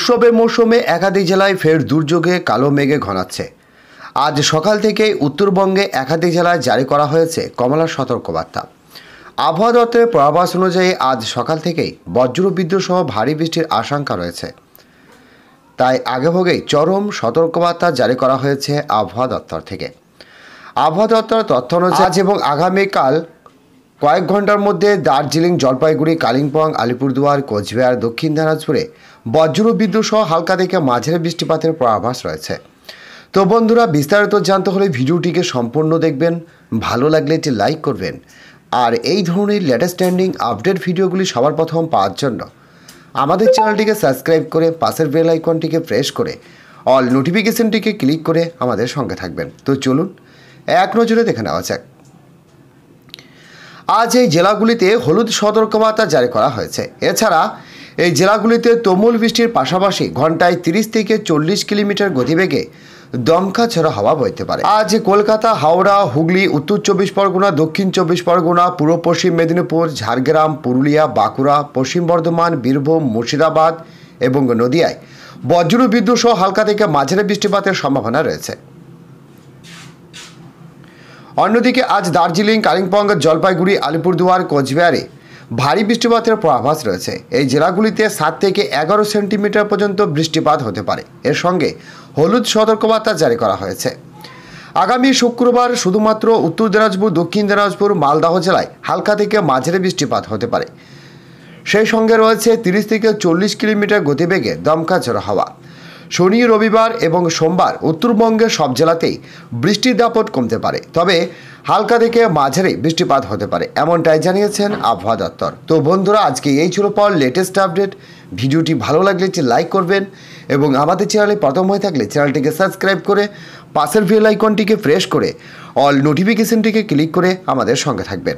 উৎসবের মৌসুমে একাধিক জেলায় ফের দুর্যোগে কালো মেঘে ঘনাচ্ছে। আজ সকাল থেকেই উত্তরবঙ্গে একাধিক জেলায় জারি করা হয়েছে কমলা সতর্কবার্তা। আবহাওয়া দপ্তরের পূর্বাভাস অনুযায়ী আজ সকাল থেকেই বজ্রবিদ্যুৎ সহ ভারী বৃষ্টির আশঙ্কা রয়েছে। তাই আগেভাগেই চরম সতর্কবার্তা জারি করা হয়েছে আবহাওয়া দপ্তর থেকে। আবহাওয়া দপ্তরের তথ্য অনুযায়ী আজ এবং আগামীকাল কয়েক ঘন্টার মধ্যে দার্জিলিং, জলপাইগুড়ি, কালিম্পং, আলিপুরদুয়ার, কোচবিহার, দক্ষিণ দিনাজপুরে বজ্রবিদ্যুৎ সহ হালকা থেকে মাঝারি বৃষ্টিপাতের পূর্বাভাস রয়েছে। তো বন্ধুরা, বিস্তারিত জানতে হলে ভিডিওটিকে সম্পূর্ণ দেখবেন, ভালো লাগলে একটি লাইক করবেন। আর এই ধরনের লেটেস্ট ট্রেন্ডিং আপডেট ভিডিওগুলি সবার প্রথম পাওয়ার জন্য আমাদের চ্যানেলটিকে সাবস্ক্রাইব করে পাশের বেল আইকনটিকে প্রেস করে অল নোটিফিকেশনটিকে ক্লিক করে আমাদের সঙ্গে থাকবেন। তো চলুন এক নজরে দেখে নেওয়া যাক। আজ এই জেলাগুলিতে হলুদ সতর্কবার্তা জারি করা হয়েছে। এছাড়া এই জেলাগুলিতে তুমুল বৃষ্টির পাশাপাশি ঘন্টায় 30 থেকে 40 কিলোমিটার গতিবেগে দমকা ঝড়ো হাওয়া বইতে পারে। আজ কলকাতা, হাওড়া, হুগলি, উত্তর 24 পরগনা, দক্ষিণ 24 পরগনা, পূর্ব পশ্চিম মেদিনীপুর, ঝাড়গ্রাম, পুরুলিয়া, বাঁকুড়া, পশ্চিম বর্ধমান, বীরভূম, মুর্শিদাবাদ এবং নদিয়ায় বজ্রবিদ্যুৎ সহ হালকা থেকে মাঝারি বৃষ্টিপাতের সম্ভাবনা রয়েছে। অন্যদিকে আজ দার্জিলিং, কালিম্পং, জলপাইগুড়ি, আলিপুরদুয়ার, কোচবিহারে ভারী বৃষ্টিপাতের পূর্বাভাস রয়েছে। এই জেলাগুলিতে 7 থেকে 11 সেন্টিমিটার পর্যন্ত বৃষ্টিপাত হতে পারে। এর সঙ্গে হলুদ সতর্কবার্তা জারি করা হয়েছে। আগামী শুক্রবার শুধুমাত্র উত্তর দিনাজপুর, দক্ষিণ দিনাজপুর, মালদহ জেলায় হালকা থেকে মাঝারি বৃষ্টিপাত হতে পারে। সেই সঙ্গে রয়েছে 30 থেকে 40 কিলোমিটার গতিবেগে দমকা ঝড়ো হাওয়া। শনি, রবিবার এবং সোমবার উত্তরবঙ্গের সব জেলাতেই বৃষ্টির দাপট কমতে পারে, তবে হালকা থেকে মাঝারি বৃষ্টিপাত হতে পারে, এমনটাই জানিয়েছেন আবহাওয়া দপ্তর। তো বন্ধুরা, আজকে এই ছিল পাওয়ার লেটেস্ট আপডেট। ভিডিওটি ভালো লাগলে একটি লাইক করবেন এবং আমাদের চ্যানেলে প্রথম হয়ে থাকলে চ্যানেলটিকে সাবস্ক্রাইব করে পাশের বেল আইকনটিকে প্রেস করে অল নোটিফিকেশনটিকে ক্লিক করে আমাদের সঙ্গে থাকবেন।